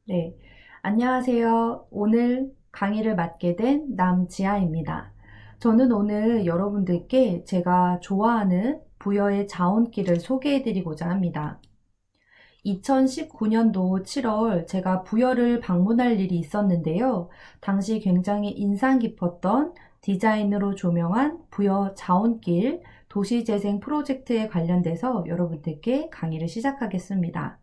네, 안녕하세요. 오늘 강의를 맡게 된 남지아입니다. 저는 오늘 여러분들께 제가 좋아하는 부여의 자원길을 소개해드리고자 합니다. 2019년도 7월 제가 부여를 방문할 일이 있었는데요. 당시 굉장히 인상 깊었던 디자인으로 조명한 부여 자원길 도시재생 프로젝트에 관련돼서 여러분들께 강의를 시작하겠습니다.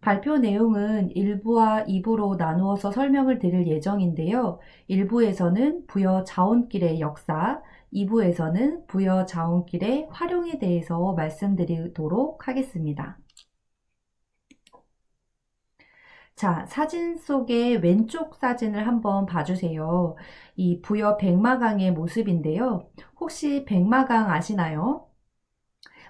발표 내용은 1부와 2부로 나누어서 설명을 드릴 예정인데요. 1부에서는 부여 자원길의 역사, 2부에서는 부여 자원길의 활용에 대해서 말씀드리도록 하겠습니다. 자, 사진 속의 왼쪽 사진을 한번 봐주세요. 이 부여 백마강의 모습인데요. 혹시 백마강 아시나요?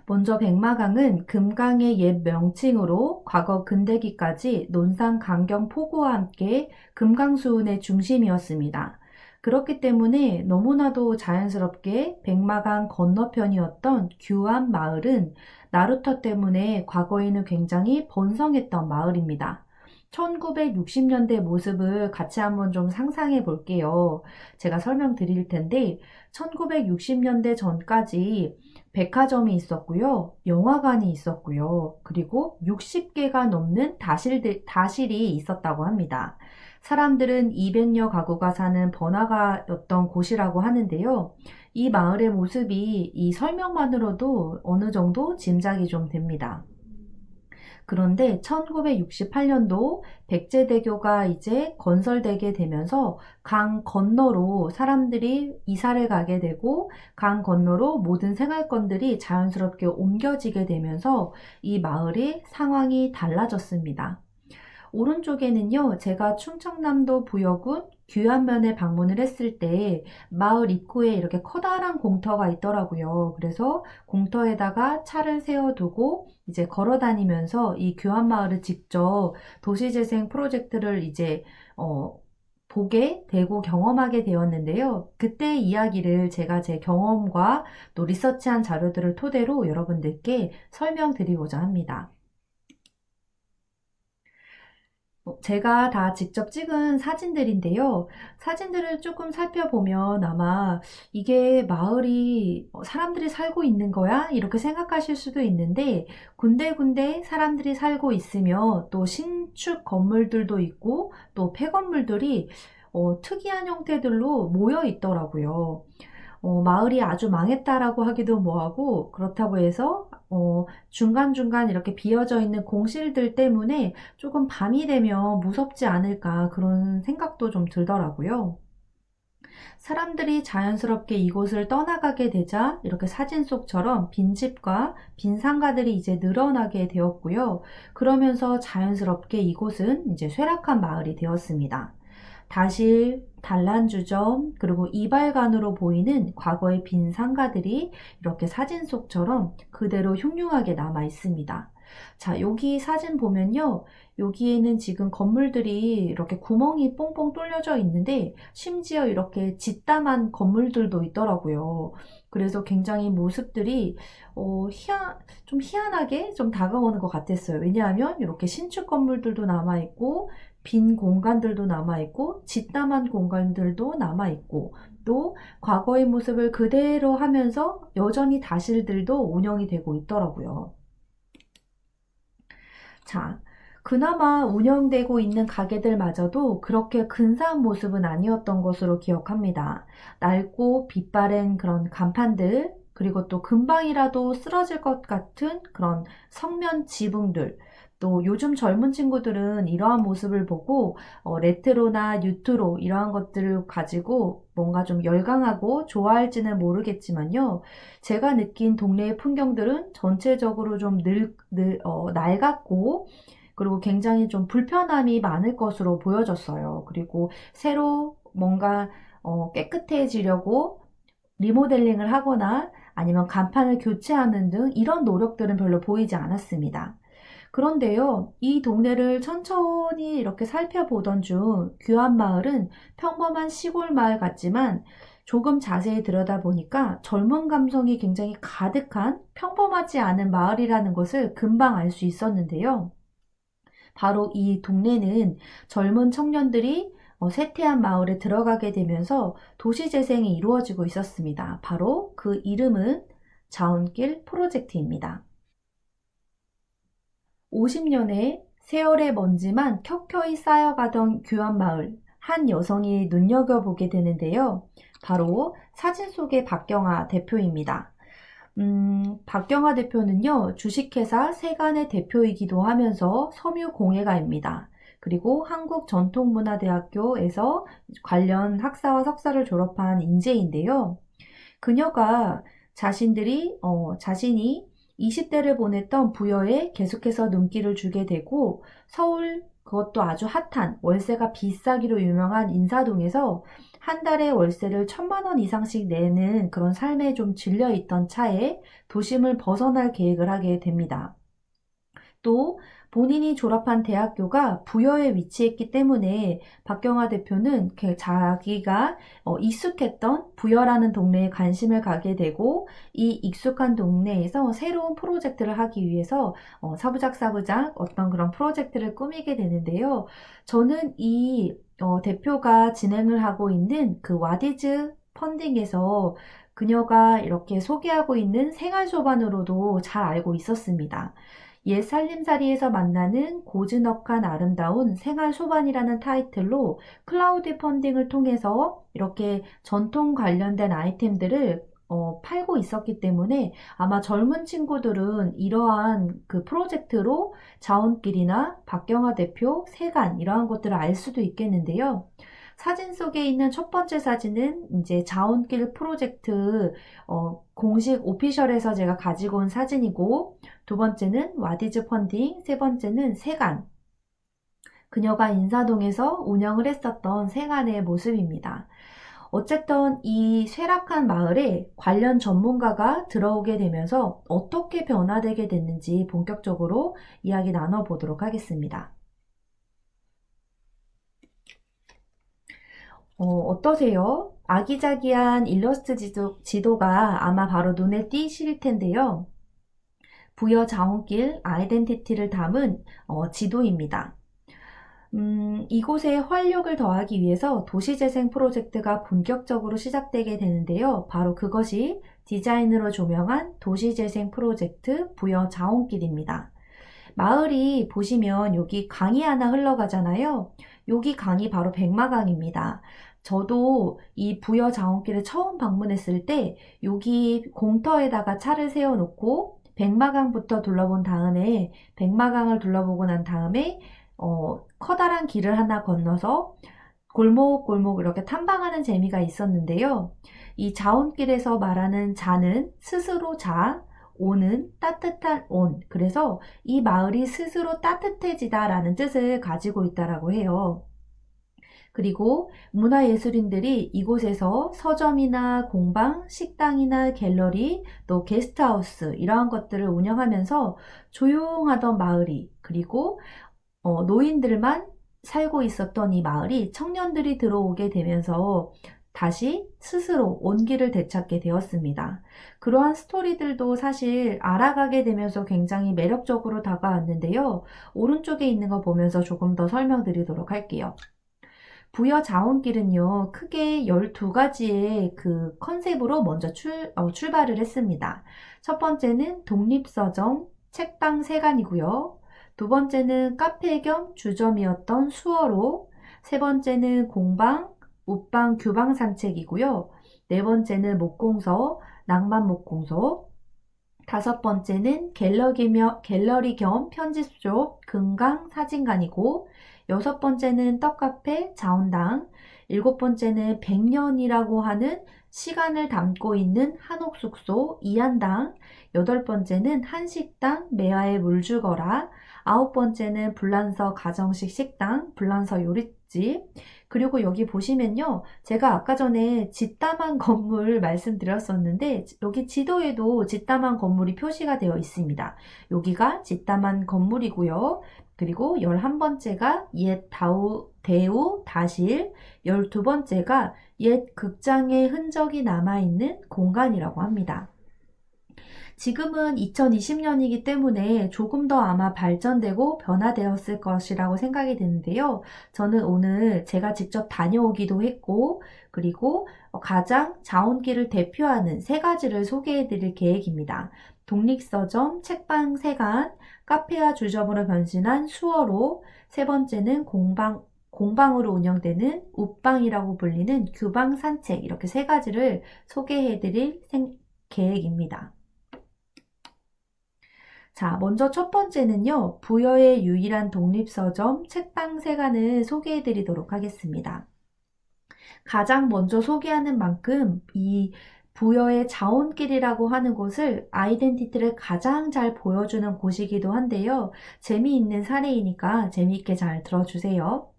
먼저 백마강은 금강의 옛 명칭으로 과거 근대기까지 논산, 강경, 포구와 함께 금강수운의 중심이었습니다. 그렇기 때문에 너무나도 자연스럽게 백마강 건너편이었던 규안 마을은 나루터 때문에 과거에는 굉장히 번성했던 마을입니다. 1960년대 모습을 같이 한번 좀 상상해 볼게요. 제가 설명드릴 텐데 1960년대 전까지 백화점이 있었고요. 영화관이 있었고요. 그리고 60개가 넘는 다실이 있었다고 합니다. 사람들은 200여 가구가 사는 번화가였던 곳이라고 하는데요. 이 마을의 모습이 이 설명만으로도 어느 정도 짐작이 좀 됩니다. 그런데 1968년도 백제대교가 이제 건설되게 되면서 강 건너로 사람들이 이사를 가게 되고 강 건너로 모든 생활권들이 자연스럽게 옮겨지게 되면서 이 마을의 상황이 달라졌습니다. 오른쪽에는요, 제가 충청남도 부여군 규안면에 방문을 했을 때 마을 입구에 이렇게 커다란 공터가 있더라고요. 그래서 공터에다가 차를 세워두고 이제 걸어 다니면서 이 규안마을을 직접 도시재생 프로젝트를 이제 보게 되고 경험하게 되었는데요. 그때 이야기를 제가 제 경험과 또 리서치한 자료들을 토대로 여러분들께 설명드리고자 합니다. 제가 다 직접 찍은 사진들인데요. 사진들을 조금 살펴보면 아마 이게 마을이 사람들이 살고 있는 거야? 이렇게 생각하실 수도 있는데 군데군데 사람들이 살고 있으며 또 신축 건물들도 있고 또 폐건물들이 특이한 형태들로 모여 있더라고요. 마을이 아주 망했다라고 하기도 뭐하고 그렇다고 해서 중간중간 이렇게 비어져 있는 공실들 때문에 조금 밤이 되면 무섭지 않을까 그런 생각도 좀 들더라고요. 사람들이 자연스럽게 이곳을 떠나가게 되자 이렇게 사진 속처럼 빈집과 빈상가들이 이제 늘어나게 되었고요. 그러면서 자연스럽게 이곳은 이제 쇠락한 마을이 되었습니다. 다실, 단란주점, 그리고 이발관으로 보이는 과거의 빈 상가들이 이렇게 사진 속처럼 그대로 흉흉하게 남아 있습니다. 자, 여기 사진 보면요. 여기에는 지금 건물들이 이렇게 구멍이 뽕뽕 뚫려져 있는데 심지어 이렇게 짓담한 건물들도 있더라고요. 그래서 굉장히 모습들이 좀 희한하게 좀 다가오는 것 같았어요. 왜냐하면 이렇게 신축 건물들도 남아있고 빈 공간들도 남아있고 짓담한 공간들도 남아있고 또 과거의 모습을 그대로 하면서 여전히 다실들도 운영이 되고 있더라고요. 자, 그나마 운영되고 있는 가게들마저도 그렇게 근사한 모습은 아니었던 것으로 기억합니다. 낡고 빛바랜 그런 간판들, 그리고 또 금방이라도 쓰러질 것 같은 그런 성면 지붕들, 또 요즘 젊은 친구들은 이러한 모습을 보고 레트로나 뉴트로 이러한 것들을 가지고 뭔가 좀 열광하고 좋아할지는 모르겠지만요. 제가 느낀 동네의 풍경들은 전체적으로 좀 낡았고 그리고 굉장히 좀 불편함이 많을 것으로 보여졌어요. 그리고 새로 뭔가 깨끗해지려고 리모델링을 하거나 아니면 간판을 교체하는 등 이런 노력들은 별로 보이지 않았습니다. 그런데요, 이 동네를 천천히 이렇게 살펴보던 중 규안마을은 평범한 시골 마을 같지만 조금 자세히 들여다보니까 젊은 감성이 굉장히 가득한 평범하지 않은 마을이라는 것을 금방 알 수 있었는데요. 바로 이 동네는 젊은 청년들이 쇠퇴한 마을에 들어가게 되면서 도시재생이 이루어지고 있었습니다. 바로 그 이름은 자운길 프로젝트입니다. 50년의 세월의 먼지만 켜켜이 쌓여가던 규안마을, 한 여성이 눈여겨보게 되는데요. 바로 사진 속의 박경아 대표입니다. 박경아 대표는요, 주식회사 세간의 대표이기도 하면서 섬유공예가입니다. 그리고 한국전통문화대학교에서 관련 학사와 석사를 졸업한 인재인데요. 그녀가 자신이 20대를 보냈던 부여에 계속해서 눈길을 주게 되고 서울 그것도 아주 핫한 월세가 비싸기로 유명한 인사동에서 한 달에 월세를 1,000만 원 이상씩 내는 그런 삶에 좀 질려 있던 차에 도심을 벗어날 계획을 하게 됩니다. 또 본인이 졸업한 대학교가 부여에 위치했기 때문에 박경아 대표는 자기가 익숙했던 부여라는 동네에 관심을 가게 되고 이 익숙한 동네에서 새로운 프로젝트를 하기 위해서 사부작 어떤 그런 프로젝트를 꾸미게 되는데요. 저는 이 대표가 진행을 하고 있는 그 와디즈 펀딩에서 그녀가 이렇게 소개하고 있는 생활소반으로도 잘 알고 있었습니다. 옛 살림살이에서 만나는 고즈넉한 아름다운 생활소반이라는 타이틀로 클라우드 펀딩을 통해서 이렇게 전통 관련된 아이템들을 팔고 있었기 때문에 아마 젊은 친구들은 이러한 그 프로젝트로 자원길이나 박경화 대표, 세간 이러한 것들을 알 수도 있겠는데요. 사진 속에 있는 첫 번째 사진은 이제 자원길 프로젝트 공식 오피셜에서 제가 가지고 온 사진이고, 두 번째는 와디즈 펀딩, 세 번째는 세간. 그녀가 인사동에서 운영을 했었던 세간의 모습입니다. 어쨌든 이 쇠락한 마을에 관련 전문가가 들어오게 되면서 어떻게 변화되게 됐는지 본격적으로 이야기 나눠보도록 하겠습니다. 어떠세요? 아기자기한 일러스트 지도가 아마 바로 눈에 띄실 텐데요. 부여 자원길 아이덴티티를 담은 지도입니다. 이곳에 활력을 더하기 위해서 도시재생 프로젝트가 본격적으로 시작되게 되는데요. 바로 그것이 디자인으로 조명한 도시재생 프로젝트 부여 자원길입니다. 마을이 보시면 여기 강이 하나 흘러가잖아요. 여기 강이 바로 백마강입니다. 저도 이 부여 자원길을 처음 방문했을 때 여기 공터에다가 차를 세워놓고 백마강부터 둘러본 다음에 백마강을 둘러보고 난 다음에 커다란 길을 하나 건너서 골목골목 이렇게 탐방하는 재미가 있었는데요. 이 자원길에서 말하는 자는 스스로 자, 온은 따뜻한 온. 그래서 이 마을이 스스로 따뜻해지다라는 뜻을 가지고 있다라고 해요. 그리고 문화예술인들이 이곳에서 서점이나 공방, 식당이나 갤러리, 또 게스트하우스 이러한 것들을 운영하면서 조용하던 마을이, 그리고 노인들만 살고 있었던 이 마을이 청년들이 들어오게 되면서 다시 스스로 온기를 되찾게 되었습니다. 그러한 스토리들도 사실 알아가게 되면서 굉장히 매력적으로 다가왔는데요. 오른쪽에 있는 거 보면서 조금 더 설명드리도록 할게요. 부여 자원길은요, 크게 12가지의 그 컨셉으로 먼저 출발을 했습니다. 첫 번째는 독립서점 책방 세간이고요. 두 번째는 카페 겸 주점이었던 수어로, 세 번째는 공방, 웃방, 규방 산책이고요. 네 번째는 목공서, 낭만 목공소, 다섯 번째는 갤러리 겸 편집숍, 금강 사진관이고, 여섯 번째는 떡카페, 자원당, 일곱 번째는 100년이라고 하는 시간을 담고 있는 한옥숙소, 이한당, 여덟 번째는 한식당, 매화의 물 주거라, 아홉 번째는 불란서 가정식 식당, 불란서 요리집, 그리고 여기 보시면요, 제가 아까 전에 짓담한 건물 말씀드렸었는데 여기 지도에도 짓담한 건물이 표시가 되어 있습니다. 여기가 짓담한 건물이고요. 그리고 11번째가 옛 대우 다실, 12번째가 옛 극장의 흔적이 남아있는 공간이라고 합니다. 지금은 2020년이기 때문에 조금 더 아마 발전되고 변화되었을 것이라고 생각이 되는데요. 저는 오늘 제가 직접 다녀오기도 했고, 그리고 가장 자원길을 대표하는 세 가지를 소개해 드릴 계획입니다. 독립서점, 책방 세관, 카페와 주점으로 변신한 수어로, 세 번째는 공방으로 운영되는 웃방이라고 불리는 규방 산책, 이렇게 세 가지를 소개해 드릴 계획입니다. 자, 먼저 첫 번째는요, 부여의 유일한 독립서점 책방 세관을 소개해 드리도록 하겠습니다. 가장 먼저 소개하는 만큼 이 부여의 자원길이라고 하는 곳을 아이덴티티를 가장 잘 보여주는 곳이기도 한데요. 재미있는 사례이니까 재미있게 잘 들어주세요.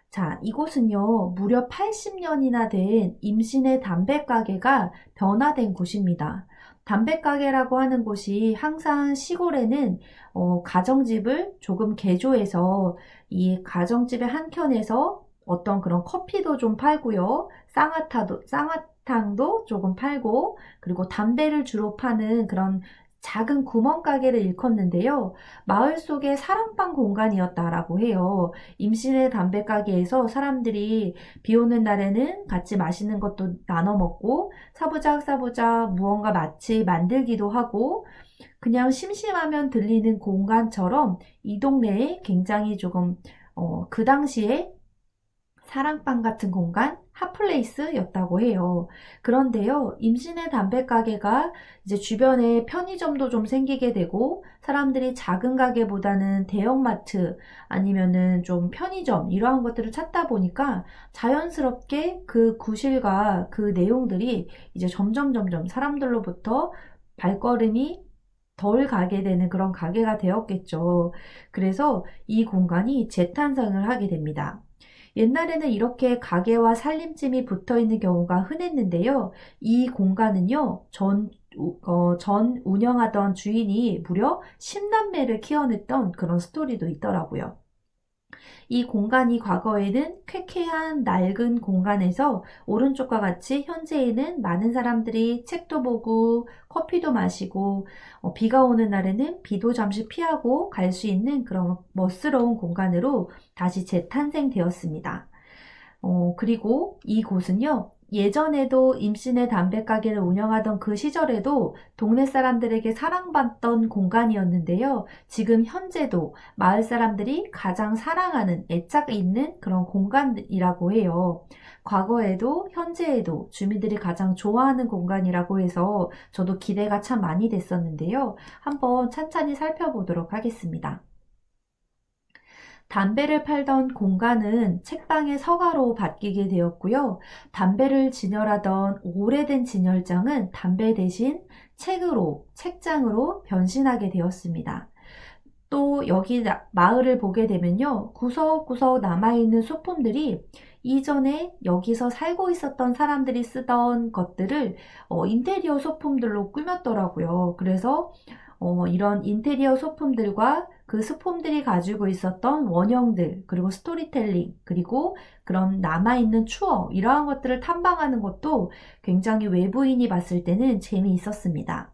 자, 이곳은요, 무려 80년이나 된 임신의 담배가게가 변화된 곳입니다. 담배가게라고 하는 곳이 항상 시골에는 가정집을 조금 개조해서 이 가정집의 한켠에서 어떤 그런 커피도 좀 팔고요. 쌍화탕도 조금 팔고, 그리고 담배를 주로 파는 그런 작은 구멍가게를 일컫는데요. 마을 속의 사랑방 공간이었다라고 해요. 임신의 담배가게에서 사람들이 비 오는 날에는 같이 맛있는 것도 나눠 먹고 사부작 무언가 마치 만들기도 하고 그냥 심심하면 들리는 공간처럼 이 동네에 굉장히 조금 그 당시에 사랑방 같은 공간, 핫플레이스였다고 해요. 그런데요, 임신의 담배가게가 이제 주변에 편의점도 좀 생기게 되고, 사람들이 작은 가게보다는 대형마트 아니면은 좀 편의점, 이러한 것들을 찾다 보니까 자연스럽게 그 구실과 그 내용들이 이제 점점 사람들로부터 발걸음이 덜 가게 되는 그런 가게가 되었겠죠. 그래서 이 공간이 재탄생을 하게 됩니다. 옛날에는 이렇게 가게와 살림짐이 붙어 있는 경우가 흔했는데요. 이 공간은요, 전 운영하던 주인이 무려 10남매를 키워냈던 그런 스토리도 있더라고요. 이 공간이 과거에는 쾌쾌한 낡은 공간에서 오른쪽과 같이 현재에는 많은 사람들이 책도 보고 커피도 마시고 비가 오는 날에는 비도 잠시 피하고 갈 수 있는 그런 멋스러운 공간으로 다시 재탄생되었습니다. 그리고 이곳은요, 예전에도 임신의 담배가게를 운영하던 그 시절에도 동네 사람들에게 사랑받던 공간이었는데요. 지금 현재도 마을 사람들이 가장 사랑하는 애착 있는 그런 공간이라고 해요. 과거에도 현재에도 주민들이 가장 좋아하는 공간이라고 해서 저도 기대가 참 많이 됐었는데요. 한번 찬찬히 살펴보도록 하겠습니다. 담배를 팔던 공간은 책방의 서가로 바뀌게 되었고요. 담배를 진열하던 오래된 진열장은 담배 대신 책장으로 변신하게 되었습니다. 또 여기 마을을 보게 되면요. 구석구석 남아있는 소품들이 이전에 여기서 살고 있었던 사람들이 쓰던 것들을 인테리어 소품들로 꾸몄더라고요. 그래서 이런 인테리어 소품들과 그 소품들이 가지고 있었던 원형들, 그리고 스토리텔링, 그리고 그런 남아있는 추억, 이러한 것들을 탐방하는 것도 굉장히 외부인이 봤을 때는 재미있었습니다.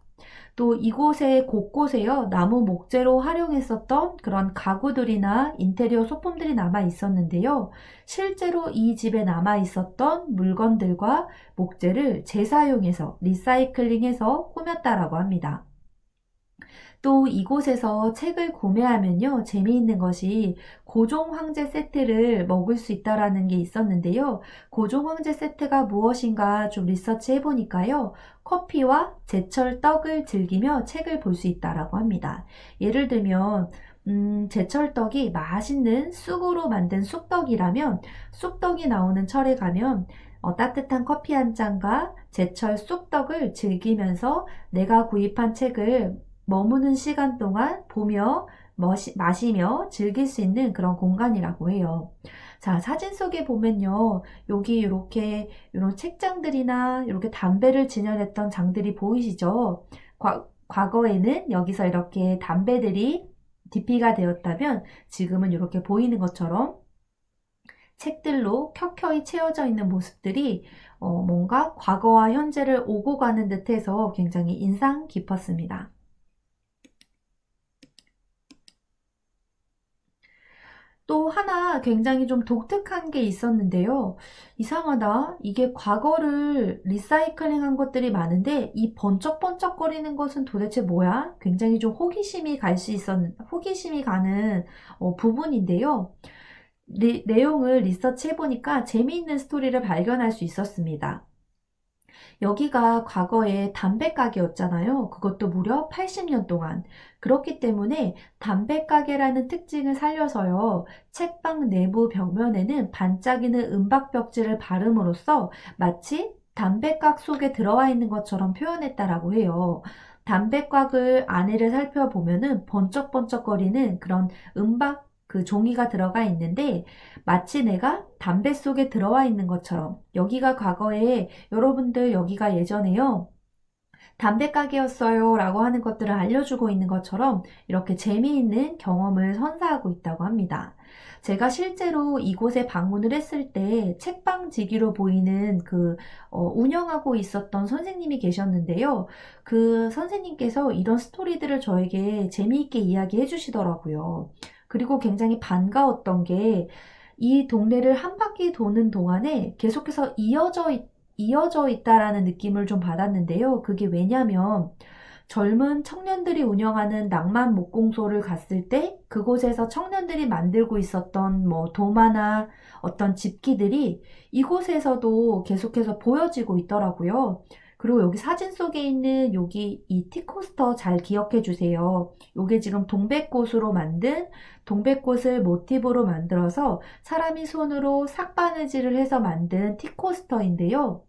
또 이곳에 곳곳에요, 나무 목재로 활용했었던 그런 가구들이나 인테리어 소품들이 남아 있었는데요. 실제로 이 집에 남아 있었던 물건들과 목재를 재사용해서 리사이클링해서 꾸몄다라고 합니다. 또 이곳에서 책을 구매하면요, 재미있는 것이 고종 황제 세트를 먹을 수 있다라는 게 있었는데요. 고종 황제 세트가 무엇인가 좀 리서치 해보니까요, 커피와 제철 떡을 즐기며 책을 볼 수 있다라고 합니다. 예를 들면 제철 떡이 맛있는 쑥으로 만든 쑥떡이라면 쑥떡이 나오는 철에 가면 따뜻한 커피 한 잔과 제철 쑥떡을 즐기면서 내가 구입한 책을 머무는 시간 동안 보며 마시며 즐길 수 있는 그런 공간이라고 해요. 자, 사진 속에 보면요. 여기 이렇게 이런 책장들이나 이렇게 담배를 진열했던 장들이 보이시죠? 과거에는 여기서 이렇게 담배들이 디피가 되었다면 지금은 이렇게 보이는 것처럼 책들로 켜켜이 채워져 있는 모습들이 뭔가 과거와 현재를 오고 가는 듯해서 굉장히 인상 깊었습니다. 또 하나 굉장히 좀 독특한 게 있었는데요. 이상하다. 이게 과거를 리사이클링한 것들이 많은데 이 번쩍번쩍거리는 것은 도대체 뭐야? 굉장히 좀 호기심이 가는 부분인데요. 내용을 리서치해보니까 재미있는 스토리를 발견할 수 있었습니다. 여기가 과거에 담배 가게였잖아요. 그것도 무려 80년 동안. 그렇기 때문에 담배 가게라는 특징을 살려서요. 책방 내부 벽면에는 반짝이는 은박 벽지를 바름으로써 마치 담배각 속에 들어와 있는 것처럼 표현했다라고 해요. 담배각을 안에를 살펴보면은 번쩍번쩍거리는 그런 은박 그 종이가 들어가 있는데 마치 내가 담배 속에 들어와 있는 것처럼 여기가 과거에 여러분들 여기가 예전에요. 담배 가게였어요 라고 하는 것들을 알려주고 있는 것처럼 이렇게 재미있는 경험을 선사하고 있다고 합니다. 제가 실제로 이곳에 방문을 했을 때 책방지기로 보이는 운영하고 있었던 선생님이 계셨는데요. 그 선생님께서 이런 스토리들을 저에게 재미있게 이야기해 주시더라고요. 그리고 굉장히 반가웠던 게 이 동네를 한 바퀴 도는 동안에 계속해서 이어져 있다라는 느낌을 좀 받았는데요. 그게 왜냐면 젊은 청년들이 운영하는 낭만 목공소를 갔을 때 그곳에서 청년들이 만들고 있었던 뭐 도마나 어떤 집기들이 이곳에서도 계속해서 보여지고 있더라고요. 그리고 여기 사진 속에 있는 여기 이 티코스터 잘 기억해 주세요. 요게 지금 동백꽃으로 만든 동백꽃을 모티브로 만들어서 사람이 손으로 삭바느질을 해서 만든 티코스터인데요.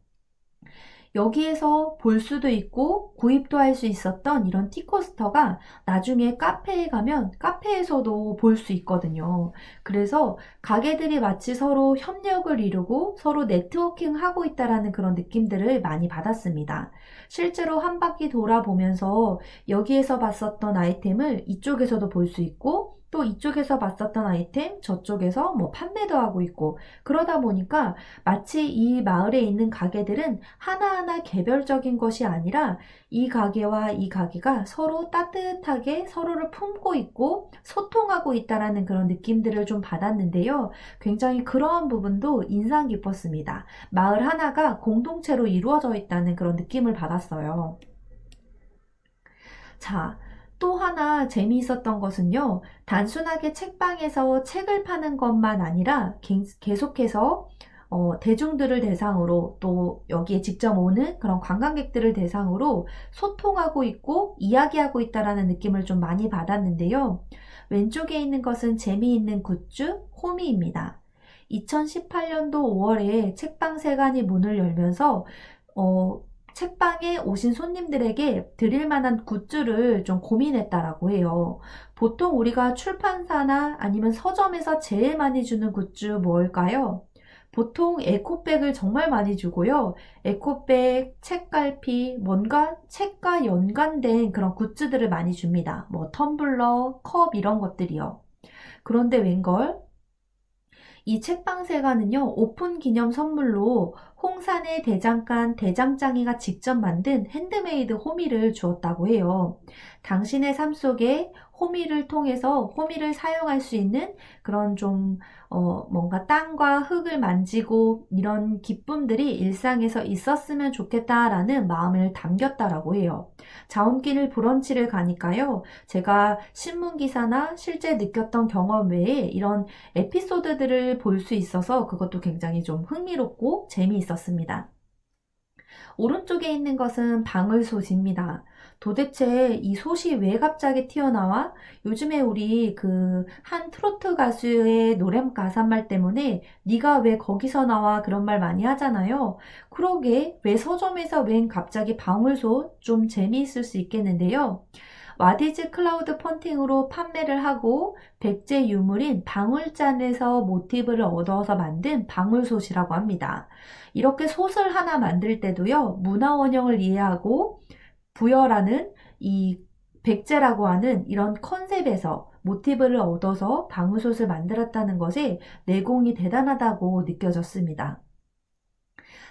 여기에서 볼 수도 있고 구입도 할 수 있었던 이런 티코스터가 나중에 카페에 가면 카페에서도 볼 수 있거든요. 그래서 가게들이 마치 서로 협력을 이루고 서로 네트워킹하고 있다라는 그런 느낌들을 많이 받았습니다. 실제로 한 바퀴 돌아보면서 여기에서 봤었던 아이템을 이쪽에서도 볼 수 있고 또 이쪽에서 봤었던 아이템 저쪽에서 뭐 판매도 하고 있고 그러다 보니까 마치 이 마을에 있는 가게들은 하나하나 개별적인 것이 아니라 이 가게와 이 가게가 서로 따뜻하게 서로를 품고 있고 소통하고 있다라는 그런 느낌들을 좀 받았는데요. 굉장히 그러한 부분도 인상 깊었습니다. 마을 하나가 공동체로 이루어져 있다는 그런 느낌을 받았어요. 자, 또 하나 재미있었던 것은요, 단순하게 책방에서 책을 파는 것만 아니라 계속해서 대중들을 대상으로 또 여기에 직접 오는 그런 관광객들을 대상으로 소통하고 있고 이야기하고 있다라는 느낌을 좀 많이 받았는데요. 왼쪽에 있는 것은 재미있는 굿즈 호미입니다. 2018년도 5월에 책방 세관이 문을 열면서 어, 책방에 오신 손님들에게 드릴 만한 굿즈를 좀 고민했다라고 해요. 보통 우리가 출판사나 아니면 서점에서 제일 많이 주는 굿즈 뭘까요? 보통 에코백을 정말 많이 주고요. 에코백, 책갈피, 뭔가 책과 연관된 그런 굿즈들을 많이 줍니다. 뭐 텀블러, 컵 이런 것들이요. 그런데 웬걸? 이 책방세가는요, 오픈 기념 선물로 홍산의 대장간 대장장이가 직접 만든 핸드메이드 호미를 주었다고 해요. 당신의 삶 속에 호미를 통해서 호미를 사용할 수 있는 그런 뭔가 땅과 흙을 만지고 이런 기쁨들이 일상에서 있었으면 좋겠다라는 마음을 담겼다라고 해요. 자원길 브런치를 가니까요, 제가 신문 기사나 실제 느꼈던 경험 외에 이런 에피소드들을 볼 수 있어서 그것도 굉장히 좀 흥미롭고 재미있었습니다. 오른쪽에 있는 것은 방울솥입니다. 도대체 이 솥이 왜 갑자기 튀어나와? 요즘에 우리 한 트로트 가수의 노래 가사말 때문에 네가 왜 거기서 나와 그런 말 많이 하잖아요. 그러게 왜 서점에서 웬 갑자기 방울솥 좀 재미있을 수 있겠는데요. 와디즈 클라우드 펀팅으로 판매를 하고 백제 유물인 방울잔에서 모티브를 얻어서 만든 방울솥이라고 합니다. 이렇게 솥을 하나 만들 때도요, 문화 원형을 이해하고 부여라는 이 백제라고 하는 이런 컨셉에서 모티브를 얻어서 방울솥을 만들었다는 것에 내공이 대단하다고 느껴졌습니다.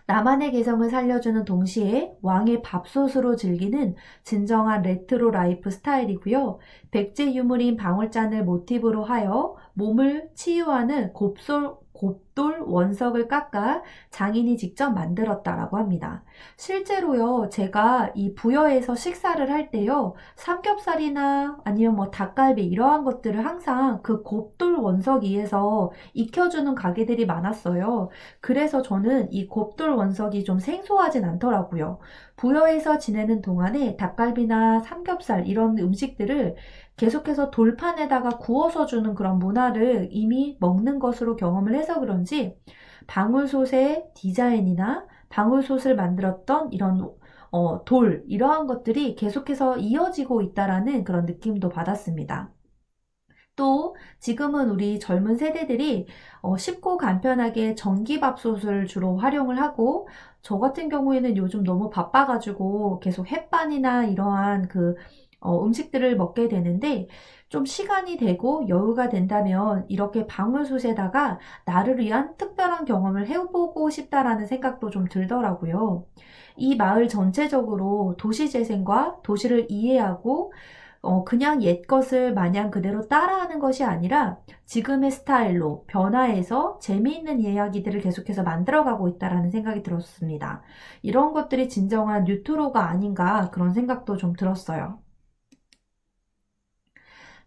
나만의 개성을 살려주는 동시에 왕의 밥솥으로 즐기는 진정한 레트로 라이프 스타일이고요. 백제 유물인 방울잔을 모티브로 하여 몸을 치유하는 곱돌 원석을 깎아 장인이 직접 만들었다라고 합니다. 실제로요, 제가 이 부여에서 식사를 할 때요, 삼겹살이나 아니면 뭐 닭갈비 이러한 것들을 항상 그 곱돌 원석 위에서 익혀주는 가게들이 많았어요. 그래서 저는 이 곱돌 원석이 좀 생소하진 않더라고요. 부여에서 지내는 동안에 닭갈비나 삼겹살 이런 음식들을 계속해서 돌판에다가 구워서 주는 그런 문화를 이미 먹는 것으로 경험을 해서 그런지 방울솥의 디자인이나 방울솥을 만들었던 이런 돌 이러한 것들이 계속해서 이어지고 있다라는 그런 느낌도 받았습니다. 또 지금은 우리 젊은 세대들이 쉽고 간편하게 전기밥솥을 주로 활용을 하고, 저 같은 경우에는 요즘 너무 바빠가지고 계속 햇반이나 이러한 음식들을 먹게 되는데, 좀 시간이 되고 여유가 된다면 이렇게 방울솥에다가 나를 위한 특별한 경험을 해보고 싶다라는 생각도 좀 들더라고요. 이 마을 전체적으로 도시재생과 도시를 이해하고 그냥 옛 것을 마냥 그대로 따라하는 것이 아니라 지금의 스타일로 변화해서 재미있는 이야기들을 계속해서 만들어가고 있다라는 생각이 들었습니다. 이런 것들이 진정한 뉴트로가 아닌가 그런 생각도 좀 들었어요.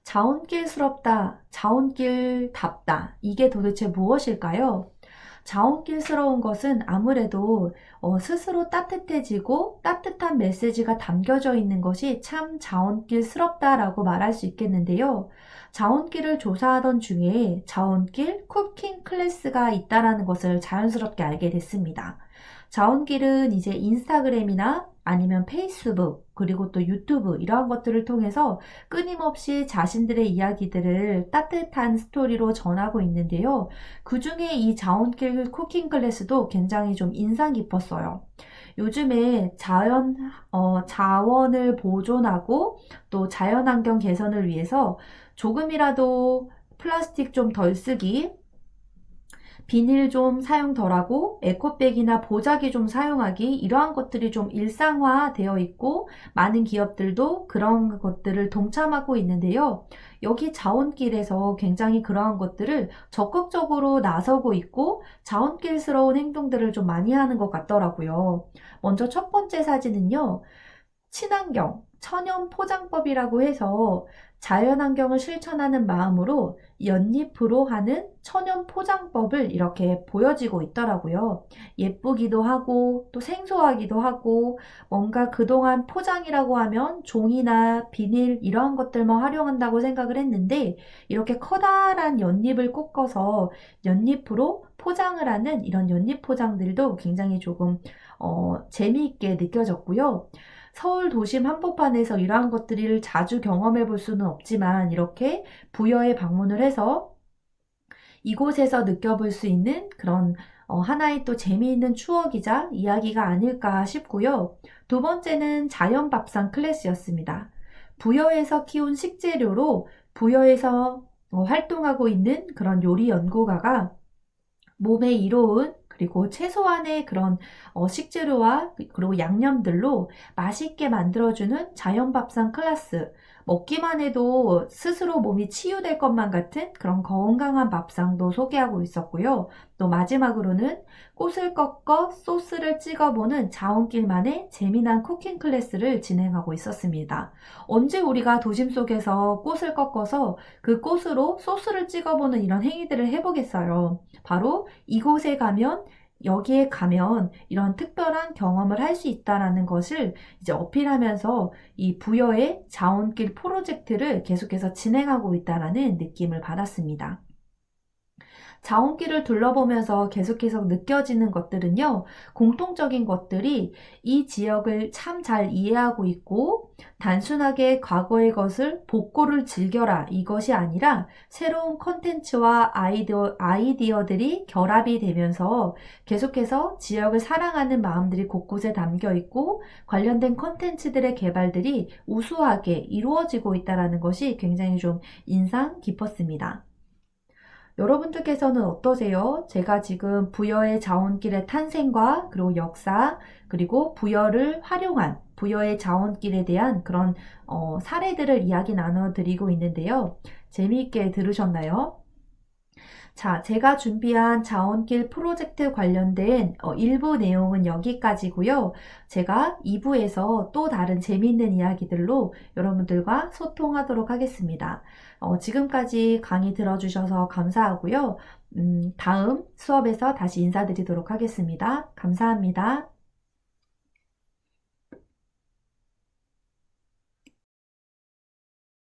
자온길스럽다, 자온길답다. 이게 도대체 무엇일까요? 자원길스러운 것은 아무래도 스스로 따뜻해지고 따뜻한 메시지가 담겨져 있는 것이 참 자원길스럽다라고 말할 수 있겠는데요. 자원길을 조사하던 중에 자원길 쿠킹 클래스가 있다라는 것을 자연스럽게 알게 됐습니다. 자원길은 이제 인스타그램이나 아니면 페이스북 그리고 또 유튜브 이러한 것들을 통해서 끊임없이 자신들의 이야기들을 따뜻한 스토리로 전하고 있는데요. 그 중에 이 자원길 쿠킹 클래스도 굉장히 좀 인상 깊었어요. 요즘에 자원을 보존하고 또 자연환경 개선을 위해서 조금이라도 플라스틱 좀 덜 쓰기, 비닐 좀 사용 덜하고 에코백이나 보자기 좀 사용하기 이러한 것들이 좀 일상화되어 있고 많은 기업들도 그런 것들을 동참하고 있는데요. 여기 자원길에서 굉장히 그러한 것들을 적극적으로 나서고 있고 자원길스러운 행동들을 좀 많이 하는 것 같더라고요. 먼저 첫 번째 사진은요. 친환경, 천연 포장법이라고 해서 자연환경을 실천하는 마음으로 연잎으로 하는 천연 포장법을 이렇게 보여지고 있더라고요. 예쁘기도 하고 또 생소하기도 하고 뭔가 그동안 포장이라고 하면 종이나 비닐 이러한 것들만 활용한다고 생각을 했는데 이렇게 커다란 연잎을 꺾어서 연잎으로 포장을 하는 이런 연잎 포장들도 굉장히 조금 재미있게 느껴졌고요. 서울 도심 한복판에서 이러한 것들을 자주 경험해 볼 수는 없지만 이렇게 부여에 방문을 해서 이곳에서 느껴볼 수 있는 그런 하나의 또 재미있는 추억이자 이야기가 아닐까 싶고요. 두 번째는 자연밥상 클래스였습니다. 부여에서 키운 식재료로 부여에서 활동하고 있는 그런 요리 연구가가 몸에 이로운 그리고 최소한의 그런 식재료와 그리고 양념들로 맛있게 만들어주는 자연밥상 클래스. 먹기만 해도 스스로 몸이 치유될 것만 같은 그런 건강한 밥상도 소개하고 있었고요. 또 마지막으로는 꽃을 꺾어 소스를 찍어보는 자원길만의 재미난 쿠킹 클래스를 진행하고 있었습니다. 언제 우리가 도심 속에서 꽃을 꺾어서 그 꽃으로 소스를 찍어보는 이런 행위들을 해보겠어요. 바로 이곳에 가면 여기에 가면 이런 특별한 경험을 할 수 있다라는 것을 이제 어필하면서 이 부여의 자원길 프로젝트를 계속해서 진행하고 있다라는 느낌을 받았습니다. 자원길을 둘러보면서 계속해서 느껴지는 것들은요, 공통적인 것들이 이 지역을 참 잘 이해하고 있고, 단순하게 과거의 것을 복고를 즐겨라 이것이 아니라 새로운 컨텐츠와 아이디어들이 결합이 되면서 계속해서 지역을 사랑하는 마음들이 곳곳에 담겨 있고, 관련된 컨텐츠들의 개발들이 우수하게 이루어지고 있다는 것이 굉장히 좀 인상 깊었습니다. 여러분들께서는 어떠세요? 제가 지금 부여의 자원길의 탄생과 그리고 역사, 그리고 부여를 활용한 부여의 자원길에 대한 그런 사례들을 이야기 나눠드리고 있는데요. 재미있게 들으셨나요? 자, 제가 준비한 자원길 프로젝트 관련된 일부 내용은 여기까지고요. 제가 2부에서 또 다른 재미있는 이야기들로 여러분들과 소통하도록 하겠습니다. 지금까지 강의 들어주셔서 감사하고요. 다음 수업에서 다시 인사드리도록 하겠습니다. 감사합니다.